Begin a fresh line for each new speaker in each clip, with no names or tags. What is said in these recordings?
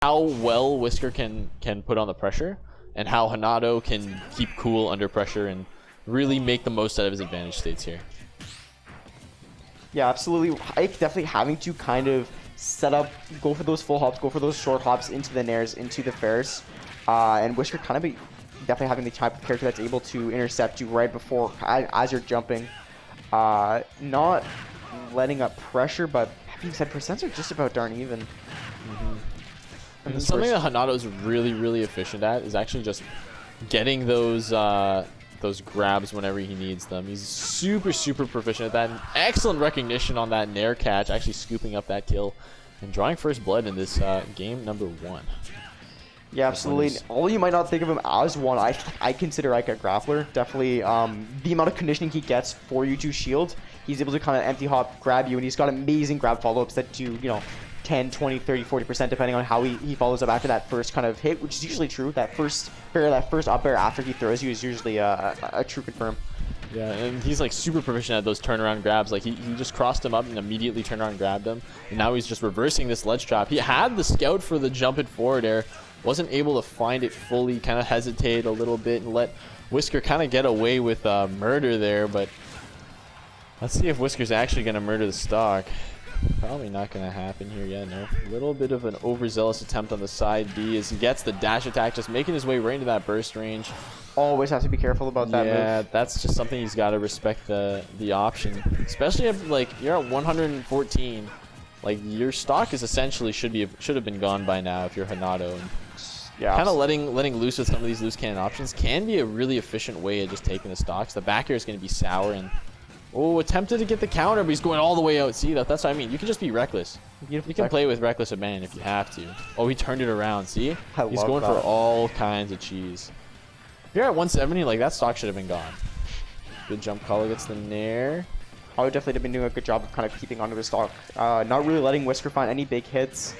how well Whisker can put on the pressure, and how Hanad can keep cool under pressure and really make the most out of his advantage states here.
Yeah, absolutely. Ike definitely having to kind of set up, go for those full hops, go for those short hops into the nairs, into the fairs. And Whisker kind of definitely having the type of character that's able to intercept you right before, as you're jumping. Not letting up pressure, but that being said, percents are just about darn even.
And something that Hanad is really efficient at is actually just getting those grabs whenever he needs them. He's super proficient at that. And excellent recognition on that nair catch, actually scooping up that kill and drawing first blood in this game number 1.
Yeah, absolutely. Although you might not think of him as one, I consider Ike a grappler. Definitely the amount of conditioning he gets for you to shield, he's able to kind of empty hop, grab you, and he's got amazing grab follow-ups that do, 10, 20, 30, 40% depending on how he follows up after that first kind of hit, which is usually true. That first fair, that first up air after he throws you is usually a true confirm.
Yeah, and he's like super proficient at those turnaround grabs. Like he just crossed him up and immediately turned around and grabbed him. And now he's just reversing this ledge trap. He had the scout for the jump it forward air, wasn't able to find it fully, kind of hesitated a little bit and let Whisker kind of get away with murder there. But let's see if Whisker's actually going to murder the stock. Probably not going to happen here yet, no. A little bit of an overzealous attempt on the side B as he gets the dash attack, just making his way right into that burst range.
Always have to be careful about that move. Yeah,
that's just something he's got to respect the option. Especially if, like, you're at 114. Like, your stock is essentially should have been gone by now if you're Hanad.
Yeah,
kind of letting loose with some of these loose cannon options can be a really efficient way of just taking the stocks. The back air is going to be sour and... Oh, attempted to get the counter, but he's going all the way out. See, that's what I mean. You can just be reckless. You can play with reckless abandon if you have to. Oh, he turned it around. See? He's going for all kinds of cheese. If you're at 170, like, that stock should have been gone. Good jump call against the nair.
I would definitely have been doing a good job of kind of keeping onto the stock. Not really letting Whisker find any big hits.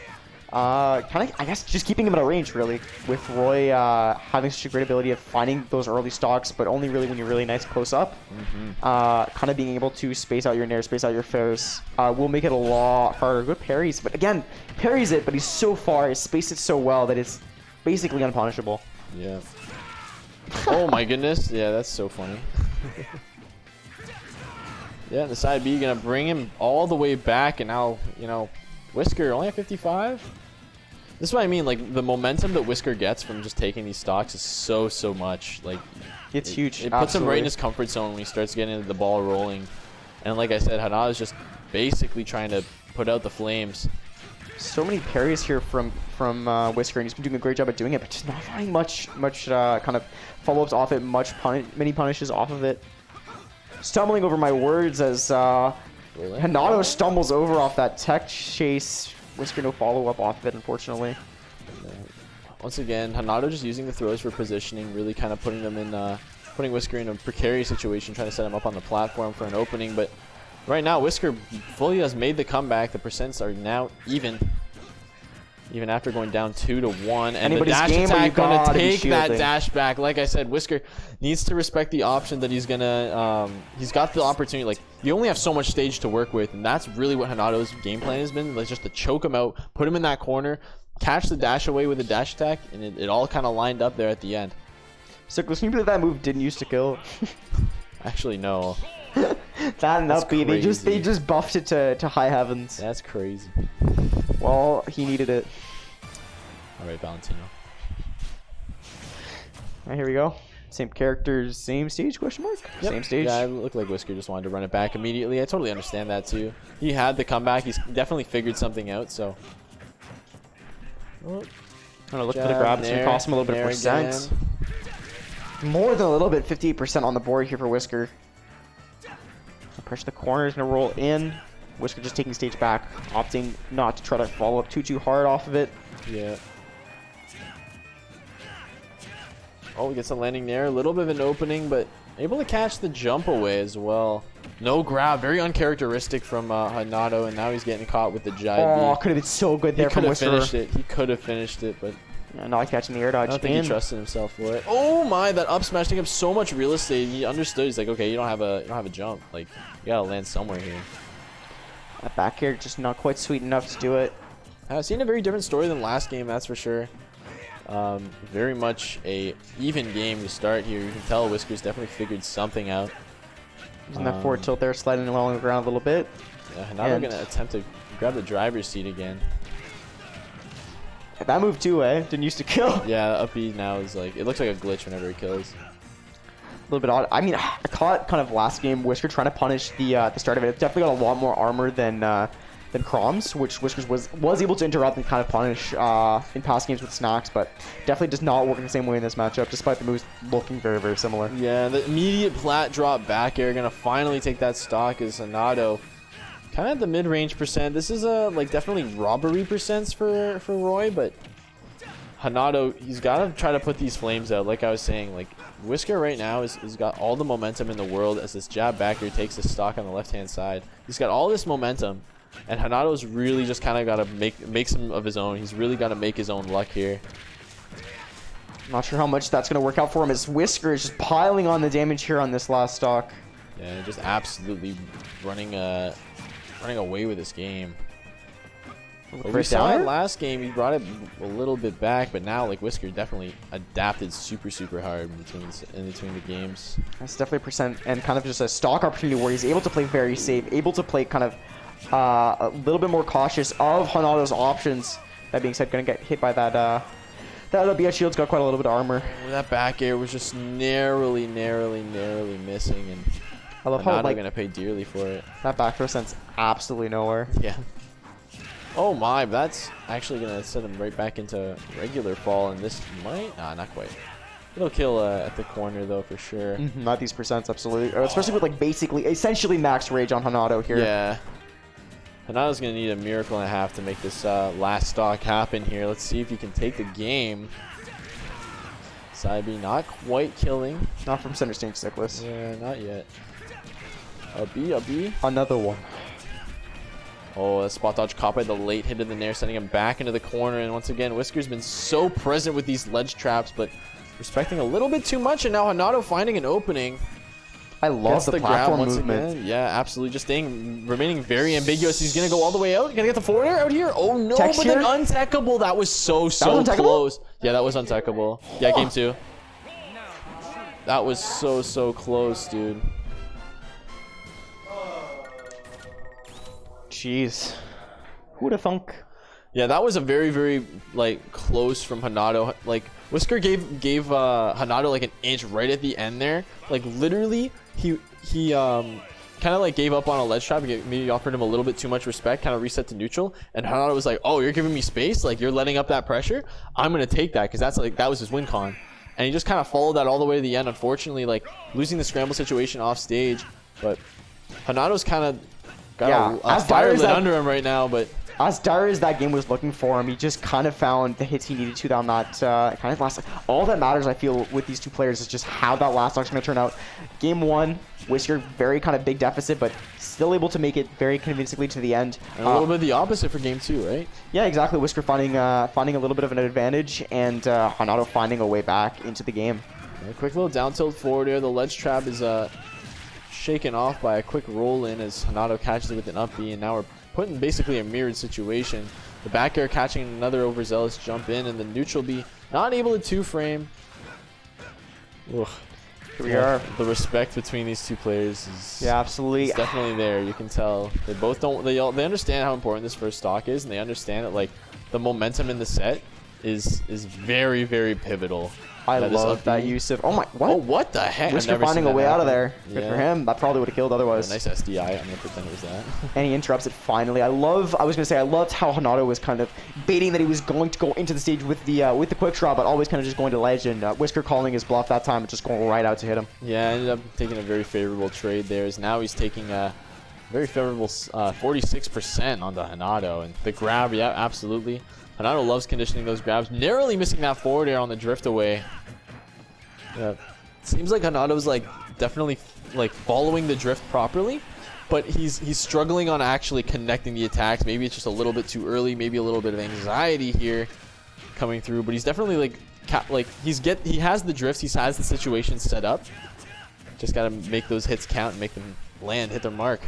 Kind of, I guess, just keeping him at a range, really, with Roy having such a great ability of finding those early stocks, but only really when you're really nice close up. Kind of being able to space out your nair, space out your fairs, will make it a lot harder. Good parries, but again, parries it, but he's so far, he's spaced it so well that it's basically unpunishable.
Yeah. Oh my goodness. Yeah, that's so funny. Yeah, the side B gonna bring him all the way back, and now, Whisker only at 55? This is what I mean, like, the momentum that Whisker gets from just taking these stocks is so much. Like,
it's huge.
It puts him right in his comfort zone when he starts getting the ball rolling. And like I said, Hanad is just basically trying to put out the flames.
So many parries here from Whisker, and he's been doing a great job at doing it, but just not finding much kind of follow-ups off it, many punishes off of it. Stumbling over my words as Hanad stumbles over off that tech chase. Whisker no follow-up off of it, unfortunately.
Once again, Hanad just using the throws for positioning, really kind of putting them in, putting Whisker in a precarious situation, trying to set him up on the platform for an opening. But right now, Whisker fully has made the comeback. The percents are now even after going down 2-1. And the dash attack going to take that dash back. Like I said, Whisker needs to respect the option that he's going to... he's got the opportunity. Like, you only have so much stage to work with, and that's really what Hanad's game plan has been. Like, just to choke him out, put him in that corner, catch the dash away with the dash attack, and it all kind of lined up there at the end.
So, can you believe that move didn't use to kill?
Actually, no.
That and up B, they just buffed it to high heavens.
That's crazy.
Well, he needed it.
All right, Valentino.
All right, here we go. Same characters, same stage, question mark? Yep. Same stage.
Yeah, it looked like Whisker just wanted to run it back immediately. I totally understand that, too. He had the comeback. He's definitely figured something out, so.
I'm going to look for the grab. It's going to cost him a little bit of percent. More than a little bit, 58% on the board here for Whisker. Pressure the corner, is going to roll in. Whisker just taking stage back, opting not to try to follow up too hard off of it.
Yeah. Oh, he gets a landing there. A little bit of an opening, but able to catch the jump away as well. No grab. Very uncharacteristic from Hanad, and now he's getting caught with the jibe.
Oh, could have been so good there from Whisker.
He could have finished it, but...
Yeah, not catching the air dodge.
I don't think he trusted himself for it. Oh my, that up smash taking up so much real estate. He understood. He's like, okay, you don't have a jump. Like, you gotta land somewhere here.
That back air just not quite sweet enough to do it.
I've seen a very different story than last game, that's for sure. Very much a even game to start here. You can tell Whisker's definitely figured something out.
Using that forward tilt there, sliding along the ground a little bit.
Yeah, Hanad are going to attempt to grab the driver's seat again.
That move too, eh? Didn't used to kill.
Yeah, up B now is like, it looks like a glitch whenever it kills.
A little bit odd. I mean, I caught kind of last game Whisker trying to punish the start of it. It's definitely got a lot more armor than Crom's, which Whiskers was able to interrupt and kind of punish in past games with snacks, but definitely does not work in the same way in this matchup, despite the moves looking very, very similar.
Yeah, the immediate plat drop back air gonna finally take that stock is Hanado. Kind of the mid-range percent. This is a like definitely robbery percents for Roy, but Hanado, he's got to try to put these flames out. Like I was saying, like Whisker right now is got all the momentum in the world as this jab back air takes the stock on the left-hand side. He's got all this momentum, and Hanado's really just kind of got to make some of his own. He's really got to make his own luck here.
Not sure how much that's going to work out for him as Whisker is just piling on the damage here on this last stock.
Yeah, just absolutely running away with this game. But we saw it last game, he brought it a little bit back, but now like Whisker definitely adapted super hard in between the games.
That's definitely a percent and kind of just a stock opportunity where he's able to play very safe, able to play kind of a little bit more cautious of Hanado's options. That being said, gonna get hit by that that BS shield's got quite a little bit of armor.
That back air was just narrowly missing, and
I love how like
gonna pay dearly for it.
That back throw sends absolutely nowhere.
Yeah. Oh my, that's actually gonna send him right back into regular fall, and this might not quite. It'll kill at the corner though for sure.
Not these percents, absolutely, especially with like basically essentially max rage on Hanado here.
Yeah. Hanado's gonna need a miracle and a half to make this last stock happen here. Let's see if he can take the game. Side B not quite killing.
Not from center stage Sickless.
Yeah, not yet. A B.
Another one.
Oh, a spot dodge caught by the late hit of the nair, sending him back into the corner. And once again, Whisker's been so present with these ledge traps, but respecting a little bit too much. And now Hanado finding an opening.
I love the platform movement.
Again. Yeah, absolutely. Just remaining very ambiguous. He's going to go all the way out. Gonna get the forward air out here. Oh no, but then untechable. That was so close. Yeah, that was untechable. Yeah, game 2. That was so close, dude.
Jeez. Who would have thunk?
Yeah, that was a very like close from Hanado. Like Whisker gave Hanado like an inch right at the end there. Like literally he kind of like gave up on a ledge trap. Maybe offered him a little bit too much respect, kind of reset to neutral, and Hanado was like, "Oh, you're giving me space? Like you're letting up that pressure? I'm going to take that," cuz that was his win con. And he just kind of followed that all the way to the end. Unfortunately, like losing the scramble situation off stage, but Hanado's kind of got a fire lit under him right now, but
as dire as that game was looking for him, he just kind of found the hits he needed to down that kind of last. All that matters, I feel, with these two players is just how that last stock's going to turn out. Game 1, Whisker very kind of big deficit, but still able to make it very convincingly to the end.
And a little bit the opposite for game 2, right?
Yeah, exactly. Whisker finding a little bit of an advantage, and Hanado finding a way back into the game.
A quick little down tilt forward air. The ledge trap is shaken off by a quick roll in as Hanado catches it with an up B, and now we're put in basically a mirrored situation. The back air catching another overzealous jump in, and the neutral B not able to 2-frame. Ugh.
Here we are.
The respect between these two players is
absolutely
definitely there. You can tell they both they understand how important this first stock is, and they understand that like the momentum in the set is very pivotal.
I love that use of. Oh my! What?
Oh, what the heck?
Whisker finding a way out of there. Good for him. That probably would have killed otherwise.
Nice SDI. I'm gonna pretend it was that.
And he interrupts it finally. I was gonna say I loved how Hanado was kind of baiting that he was going to go into the stage with the quick draw, but always kind of just going to ledge, and Whisker calling his bluff that time and just going right out to hit him.
Yeah, ended up taking a very favorable trade there. As now he's taking a very favorable 46% on the Hanado, and the grab. Yeah, absolutely. Hanado loves conditioning those grabs. Narrowly missing that forward air on the drift away. Yeah, seems like Hanado's like definitely like following the drift properly, but he's struggling on actually connecting the attacks. Maybe it's just a little bit too early. Maybe a little bit of anxiety here coming through. But he's definitely he has the drifts. He has the situation set up. Just gotta make those hits count and make them land, hit their mark.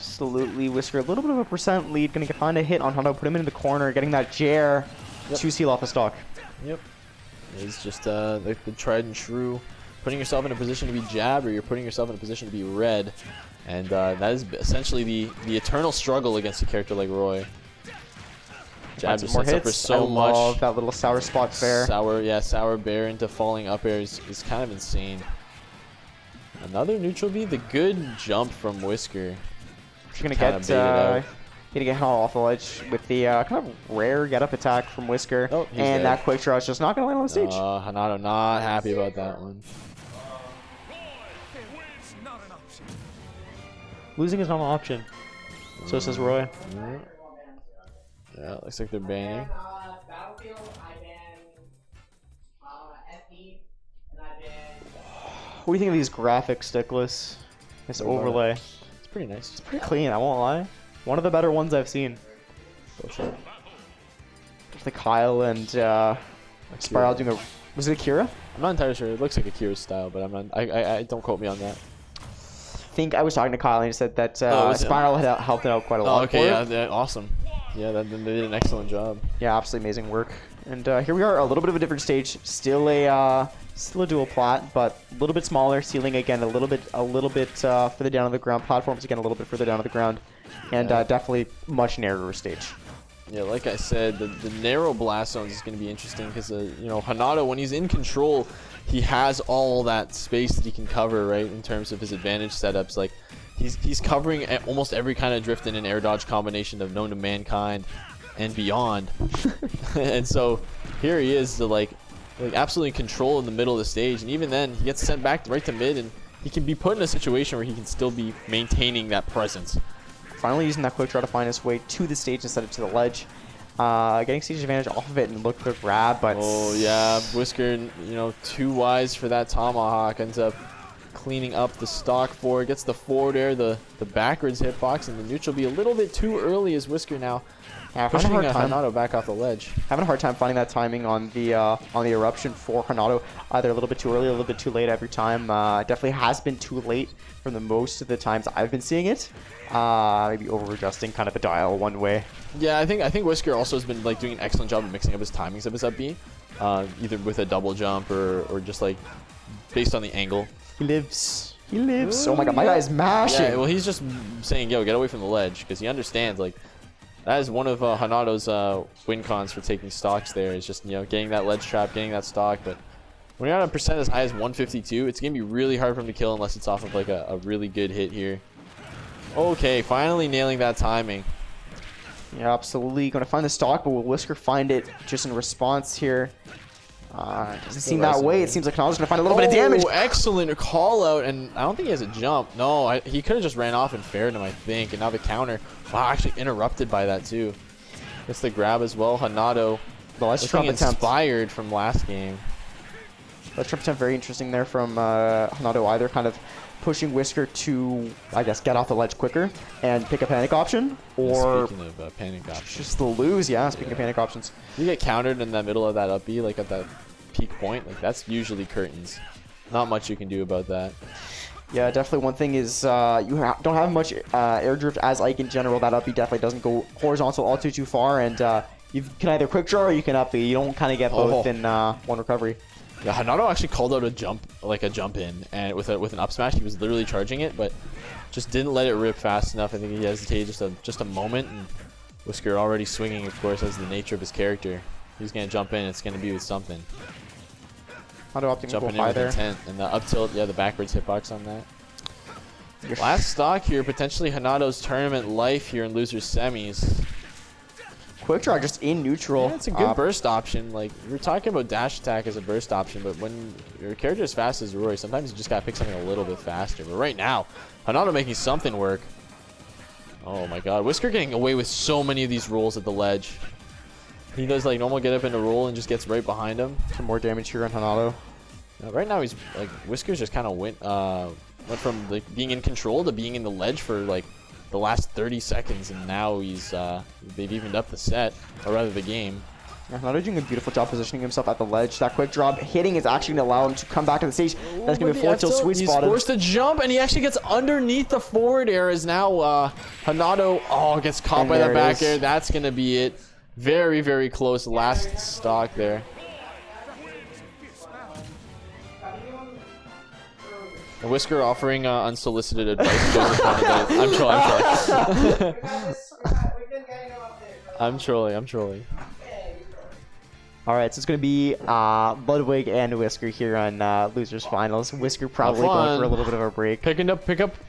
Absolutely, Whisker. A little bit of a percent lead. Gonna find a hit on Hanad, put him into the corner, getting that Jair to seal off a stock.
Yep. It's just the tried and true. Putting yourself in a position to be jab, or you're putting yourself in a position to be red. And that is essentially the eternal struggle against a character like Roy. Jab just sets up for so much.
Love that little sour spot fair.
Sour bear into falling up air is kind of insane. Another neutral B, the good jump from Whisker.
She's gonna get Hanad off the ledge with the kind of rare get up attack from Whisker.
Oh,
and that quick draw is just not gonna land on the stage.
Hanad not happy about that one.
Losing is not an option. So says Roy.
Yeah, looks like they're banning.
What do you think of these graphics, Stickless? This overlay.
It's pretty nice.
It's pretty clean, I won't lie. One of the better ones I've seen.
For sure.
The Kyle and Spiral doing a... Was it Akira?
I'm not entirely sure. It looks like Akira's style, but I'm not. I don't quote me on that.
I think I was talking to Kyle and he said that Spiral had helped it out quite a lot.
Oh, okay, yeah, awesome. Yeah, they did an excellent job.
Yeah, absolutely amazing work. And here we are, a little bit of a different stage. Still a dual plat, but a little bit smaller. Ceiling again, a little bit further down on the ground. Platforms again, a little bit further down on the ground, and definitely much narrower stage.
Yeah, like I said, the narrow blast zones is going to be interesting because you know, Hanad, when he's in control, he has all that space that he can cover, right, in terms of his advantage setups. Like he's covering almost every kind of drift in an air dodge combination of known to mankind and beyond. And so here he is, like absolutely control in the middle of the stage, and even then he gets sent back right to mid, and he can be put in a situation where he can still be maintaining that presence.
Finally using that quick draw to find his way to the stage instead of to the ledge. Getting stage advantage off of it and look for the grab, but...
Oh, yeah. Whisker, you know, too wise for that tomahawk. Ends up cleaning up the stock forward. Gets the forward air, the backwards hitbox, and the neutral be a little bit too early as Whisker now.
Yeah,
pushing Hanad back off the ledge.
Having a hard time finding that timing on the eruption for Hanad. Either a little bit too early, a little bit too late every time. Definitely has been too late for the most of the times I've been seeing it. Maybe over-adjusting kind of the dial one way.
Yeah, I think Whisker also has been like doing an excellent job of mixing up his timings of his up B, either with a double jump or just like based on the angle.
He lives. He lives. Oh my god, my guy is mashing.
Yeah, well, he's just saying, yo, get away from the ledge, because he understands, like, that is one of Hanad's win cons for taking stocks there, is just, you know, getting that ledge trap, getting that stock. But when you're at a percent as high as 152, it's going to be really hard for him to kill unless it's off of, like, a really good hit here. Okay, finally nailing that timing.
Yeah, absolutely. Going to find the stock, but will Whisker find it just in response here? Doesn't seem that way. It seems like Hanad's going to find a little bit of damage.
Excellent call out, and I don't think he has a jump. No, he could have just ran off and faired him, I think. And now the counter. Wow, actually interrupted by that too. Gets the grab as well. Hanad looking inspired from last game.
Let's trump attempt very interesting there from Hanad, either kind of pushing Whisker to, I guess, get off the ledge quicker and pick a panic option, or
speaking of panic options,
just the lose. Yeah, speaking of panic options,
you get countered in the middle of that up B, like at that peak point. Like that's usually curtains. Not much you can do about that.
Yeah, definitely. One thing is you don't have much air drift as Ike in general. That up B definitely doesn't go horizontal all too far, and you can either quick draw or you can up B. You don't kind of get both in one recovery.
Yeah, Hanad actually called out a jump, like a jump in, and with an up smash, he was literally charging it, but just didn't let it rip fast enough. I think he hesitated just a moment, and Whisker already swinging, of course, as the nature of his character. He's gonna jump in. It's gonna be with something.
Jumping in with
intent, and the up tilt, yeah, the backwards hitbox on that. Last stock here, potentially Hanad's tournament life here in losers semis.
Quick draw just in neutral.
Yeah, it's a good burst option. Like, we're talking about dash attack as a burst option, but when your character is fast as Roy, sometimes you just gotta pick something a little bit faster. But right now, Hanad making something work. Oh my god, Whisker getting away with so many of these rolls at the ledge. He does like normal get up into roll and just gets right behind him.
Some more damage here on Hanad.
Right now he's like, Whisker's just kind of went from like being in control to being in the ledge for like the last 30 seconds, and now he's they've evened up the set, or rather the game.
Hanad doing a beautiful job positioning himself at the ledge. That quick drop hitting is actually going to allow him to come back to the stage. That's going to be a forward tilt sweet
He's
spot.
forced to jump, and he actually gets underneath the forward air. Is now Hanad gets caught by the back air. That's going to be it. Very, very close. Last stock there. And Whisker offering unsolicited advice. I'm trolling. I'm trolling.
All right, so it's going to be Ludwig and Whisker here on Losers Finals. Whisker probably going for a little bit of a break.
Pick